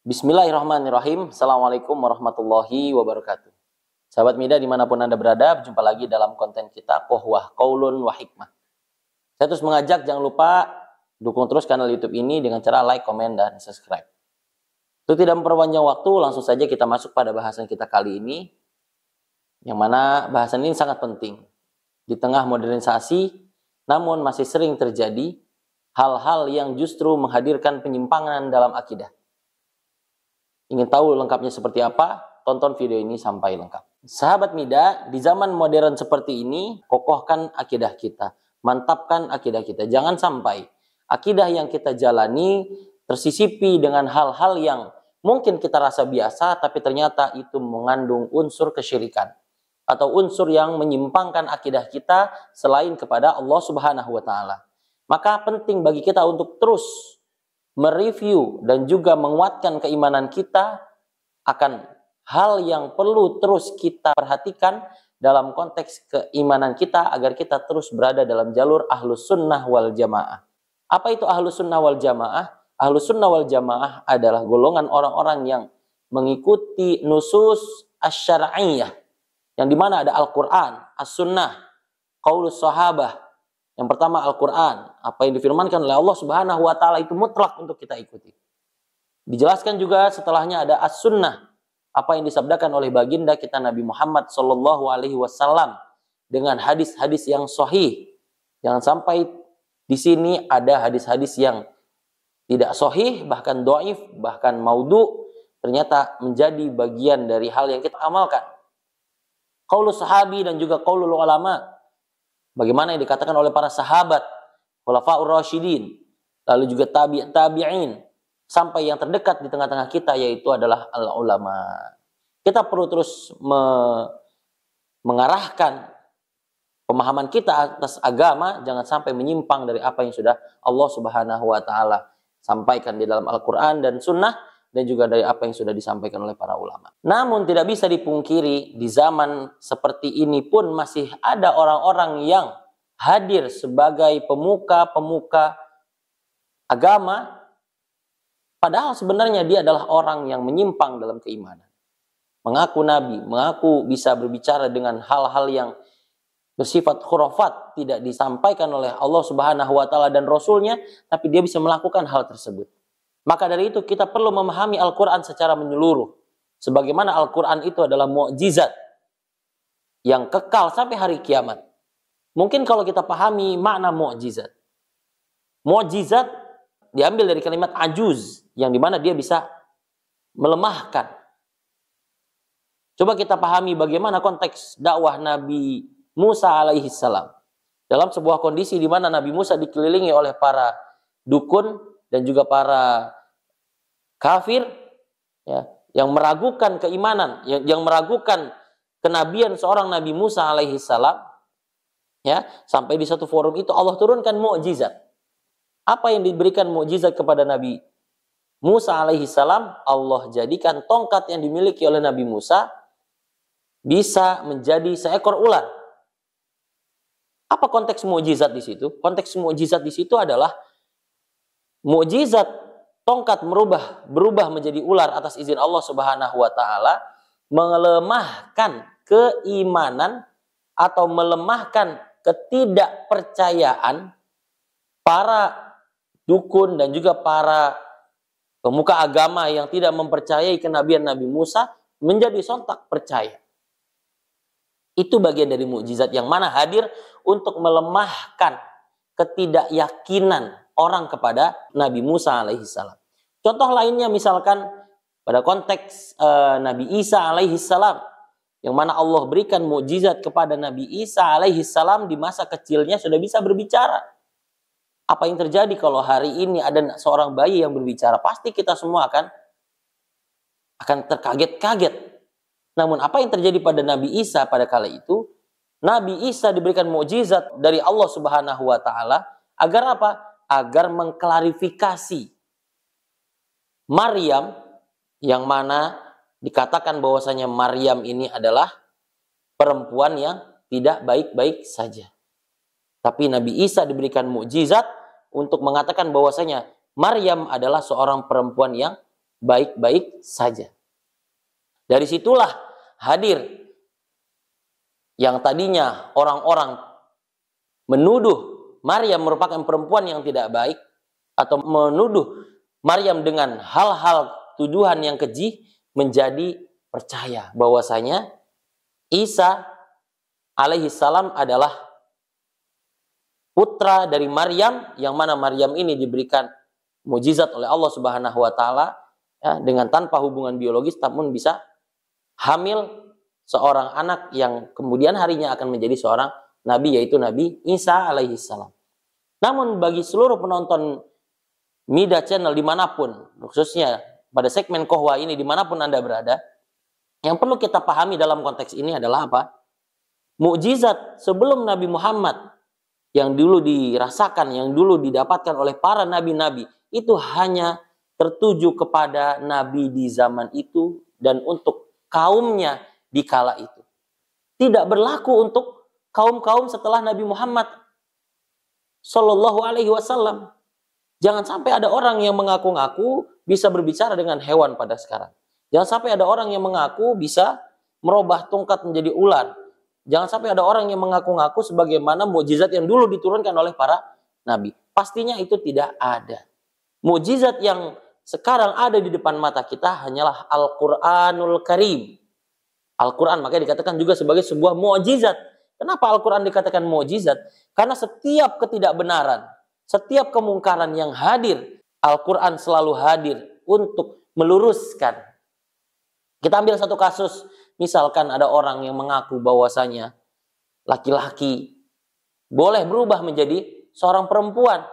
Bismillahirrahmanirrahim. Assalamualaikum warahmatullahi wabarakatuh. Sahabat Mida dimanapun Anda berada, berjumpa lagi dalam konten kita Qohwah Qaulun wa Hikmah. Saya terus mengajak, jangan lupa dukung terus kanal YouTube ini dengan cara like, komen, dan subscribe. Untuk tidak memperpanjang waktu, langsung saja kita masuk pada bahasan kita kali ini, yang mana bahasan ini sangat penting. Di tengah modernisasi, namun masih sering terjadi hal-hal yang justru menghadirkan penyimpangan dalam akidah. Ingin tahu lengkapnya seperti apa? Tonton video ini sampai lengkap. Sahabat Mida, di zaman modern seperti ini, kokohkan akidah kita, mantapkan akidah kita. Jangan sampai akidah yang kita jalani tersisipi dengan hal-hal yang mungkin kita rasa biasa, tapi ternyata itu mengandung unsur kesyirikan atau unsur yang menyimpangkan akidah kita selain kepada Allah Subhanahu wa Ta'ala. Maka penting bagi kita untuk terus mereview dan juga menguatkan keimanan kita akan hal yang perlu terus kita perhatikan dalam konteks keimanan kita agar kita terus berada dalam jalur ahlus sunnah wal jamaah. Apa itu ahlus sunnah wal jamaah? Ahlus sunnah wal jamaah adalah golongan orang-orang yang mengikuti nusus asy-syar'iyyah, yang dimana ada Al-Quran, As-Sunnah, Qaulus Sahabah. Yang pertama Al-Quran, apa yang difirmankan oleh Allah Subhanahu wa Ta'ala itu mutlak untuk kita ikuti. Dijelaskan juga setelahnya ada As-Sunnah, apa yang disabdakan oleh baginda kita Nabi Muhammad sallallahu alaihi wasallam dengan hadis-hadis yang sahih. Jangan sampai di sini ada hadis-hadis yang tidak sahih, bahkan dhaif, bahkan maudhu, ternyata menjadi bagian dari hal yang kita amalkan. Qaulus sahabi dan juga qaulul ulama, bagaimana yang dikatakan oleh para sahabat, khulafaur rasyidin, lalu juga tabi'in, sampai yang terdekat di tengah-tengah kita yaitu adalah al-ulama. Kita perlu terus mengarahkan pemahaman kita atas agama, jangan sampai menyimpang dari apa yang sudah Allah Subhanahu wa Ta'ala sampaikan di dalam Al-Quran dan Sunnah, dan juga dari apa yang sudah disampaikan oleh para ulama. Namun tidak bisa dipungkiri, di zaman seperti ini pun masih ada orang-orang yang hadir sebagai pemuka-pemuka agama, padahal sebenarnya dia adalah orang yang menyimpang dalam keimanan. Mengaku nabi, mengaku bisa berbicara dengan hal-hal yang bersifat khurafat, tidak disampaikan oleh Allah Subhanahu wa Ta'ala dan Rasulnya, tapi dia bisa melakukan hal tersebut. Maka dari itu kita perlu memahami Al-Quran secara menyeluruh. Sebagaimana Al-Quran itu adalah mukjizat yang kekal sampai hari kiamat. Mungkin kalau kita pahami makna mukjizat. Mukjizat diambil dari kalimat ajuz, yang dimana dia bisa melemahkan. Coba kita pahami bagaimana konteks dakwah Nabi Musa alaihi salam. Dalam sebuah kondisi di mana Nabi Musa dikelilingi oleh para dukun dan juga para kafir, ya, yang meragukan keimanan, yang meragukan kenabian seorang Nabi Musa alaihi salam, ya, sampai di satu forum itu Allah turunkan mukjizat. Apa yang diberikan mukjizat kepada Nabi Musa alaihi salam? Allah jadikan tongkat yang dimiliki oleh Nabi Musa bisa menjadi seekor ular. Apa konteks mukjizat di situ? Konteks mukjizat di situ adalah mukjizat tongkat berubah menjadi ular atas izin Allah Subhanahu wa Ta'ala, melemahkan keimanan atau melemahkan ketidakpercayaan para dukun dan juga para pemuka agama yang tidak mempercayai kenabian Nabi Musa menjadi sontak percaya. Itu bagian dari mukjizat yang mana hadir untuk melemahkan ketidakyakinan orang kepada Nabi Musa alaihissalam. Contoh lainnya misalkan pada konteks Nabi Isa alaihissalam, yang mana Allah berikan mukjizat kepada Nabi Isa alaihissalam di masa kecilnya sudah bisa berbicara. Apa yang terjadi kalau hari ini ada seorang bayi yang berbicara? Pasti kita semua akan terkaget-kaget. Namun apa yang terjadi pada Nabi Isa pada kala itu? Nabi Isa diberikan mukjizat dari Allah Subhanahu wa Ta'ala agar apa? Agar mengklarifikasi Maryam, yang mana dikatakan bahwasanya Maryam ini adalah perempuan yang tidak baik-baik saja. Tapi Nabi Isa diberikan mukjizat untuk mengatakan bahwasanya Maryam adalah seorang perempuan yang baik-baik saja. Dari situlah hadir yang tadinya orang-orang menuduh Maryam merupakan perempuan yang tidak baik atau menuduh Maryam dengan hal-hal tuduhan yang keji menjadi percaya bahwasanya Isa alaihi salam adalah putra dari Maryam, yang mana Maryam ini diberikan mukjizat oleh Allah Subhanahu wa taala ya, dengan tanpa hubungan biologis namun bisa hamil seorang anak yang kemudian harinya akan menjadi seorang nabi, yaitu Nabi Isa alaihi salam. Namun bagi seluruh penonton Mida Channel dimanapun, khususnya pada segmen Qohwah ini dimanapun Anda berada, yang perlu kita pahami dalam konteks ini adalah apa? Mukjizat sebelum Nabi Muhammad yang dulu dirasakan, yang dulu didapatkan oleh para nabi-nabi, itu hanya tertuju kepada nabi di zaman itu dan untuk kaumnya di kala itu. Tidak berlaku untuk kaum-kaum setelah Nabi Muhammad Sallallahu Alaihi Wasallam. Jangan sampai ada orang yang mengaku-ngaku bisa berbicara dengan hewan pada sekarang. Jangan sampai ada orang yang mengaku bisa merubah tongkat menjadi ular. Jangan sampai ada orang yang mengaku-ngaku sebagaimana mukjizat yang dulu diturunkan oleh para nabi. Pastinya itu tidak ada. Mukjizat yang sekarang ada di depan mata kita hanyalah Al-Quranul Karim. Al-Quran makanya dikatakan juga sebagai sebuah mukjizat. Kenapa Al-Quran dikatakan mukjizat? Karena setiap ketidakbenaran, setiap kemungkaran yang hadir, Al-Quran selalu hadir untuk meluruskan. Kita ambil satu kasus, misalkan ada orang yang mengaku bahwasanya laki-laki boleh berubah menjadi seorang perempuan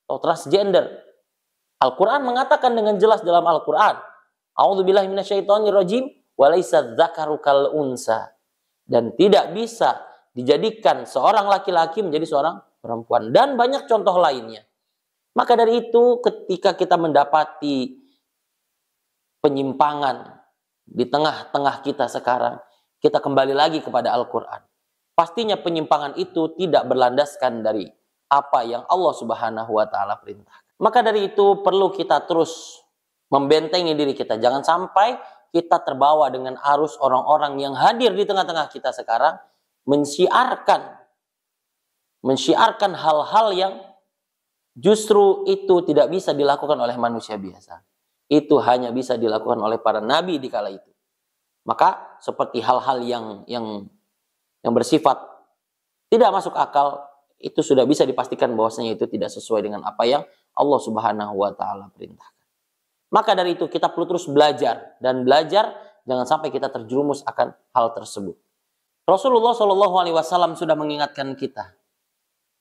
atau transgender. Al-Quran mengatakan dengan jelas dalam Al-Quran, A'udzubillahi minasyaitonirrajim, walaysa dzakaru kal unsa. Dan tidak bisa dijadikan seorang laki-laki menjadi seorang perempuan. Dan banyak contoh lainnya. Maka dari itu ketika kita mendapati penyimpangan di tengah-tengah kita sekarang, kita kembali lagi kepada Al-Quran. Pastinya penyimpangan itu tidak berlandaskan dari apa yang Allah Subhanahu wa taala perintahkan. Maka dari itu perlu kita terus membentengi diri kita. Jangan sampai kita terbawa dengan arus orang-orang yang hadir di tengah-tengah kita sekarang mensyiarkan hal-hal yang justru itu tidak bisa dilakukan oleh manusia biasa. Itu hanya bisa dilakukan oleh para nabi di kala itu. Maka seperti hal-hal yang bersifat tidak masuk akal, itu sudah bisa dipastikan bahwasanya itu tidak sesuai dengan apa yang Allah Subhanahu wa taala perintahkan. Maka dari itu kita perlu terus belajar, dan belajar jangan sampai kita terjerumus akan hal tersebut. Rasulullah Shallallahu Alaihi Wasallam sudah mengingatkan kita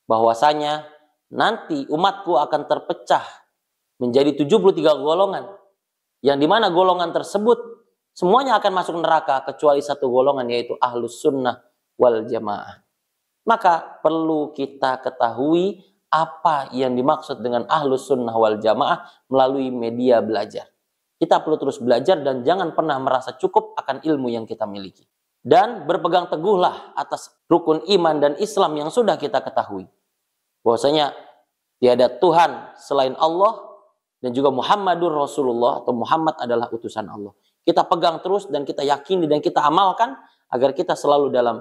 bahwasanya nanti umatku akan terpecah menjadi 73 golongan, yang dimana golongan tersebut semuanya akan masuk neraka kecuali satu golongan, yaitu Ahlus Sunnah wal Jamaah. Maka perlu kita ketahui apa yang dimaksud dengan Ahlus Sunnah wal Jamaah melalui media belajar. Kita perlu terus belajar dan jangan pernah merasa cukup akan ilmu yang kita miliki. Dan berpegang teguhlah atas rukun iman dan Islam yang sudah kita ketahui. Bahwasanya tiada Tuhan selain Allah dan juga Muhammadur Rasulullah atau Muhammad adalah utusan Allah. Kita pegang terus dan kita yakini dan kita amalkan agar kita selalu dalam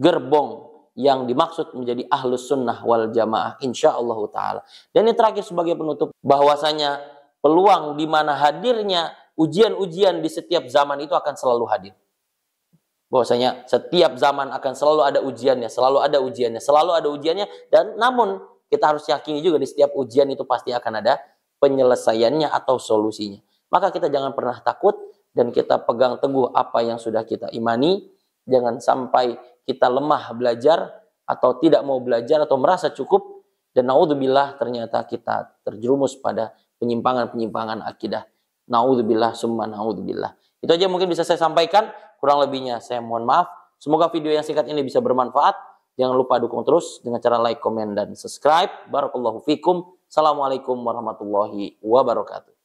gerbong yang dimaksud menjadi Ahlus Sunnah wal Jamaah insyaallah taala. Dan yang terakhir sebagai penutup, bahwasanya peluang di mana hadirnya ujian-ujian di setiap zaman itu akan selalu hadir. Bahwasanya setiap zaman akan selalu ada ujiannya, dan namun kita harus yakini juga di setiap ujian itu pasti akan ada penyelesaiannya atau solusinya. Maka kita jangan pernah takut dan kita pegang teguh apa yang sudah kita imani. Jangan sampai kita lemah belajar atau tidak mau belajar atau merasa cukup dan naudzubillah ternyata kita terjerumus pada penyimpangan-penyimpangan akidah. Naudzubillah summa naudzubillah. Itu aja mungkin bisa saya sampaikan. Kurang lebihnya saya mohon maaf. Semoga video yang singkat ini bisa bermanfaat. Jangan lupa dukung terus dengan cara like, komen, dan subscribe. Barakallahu fikum. Assalamualaikum warahmatullahi wabarakatuh.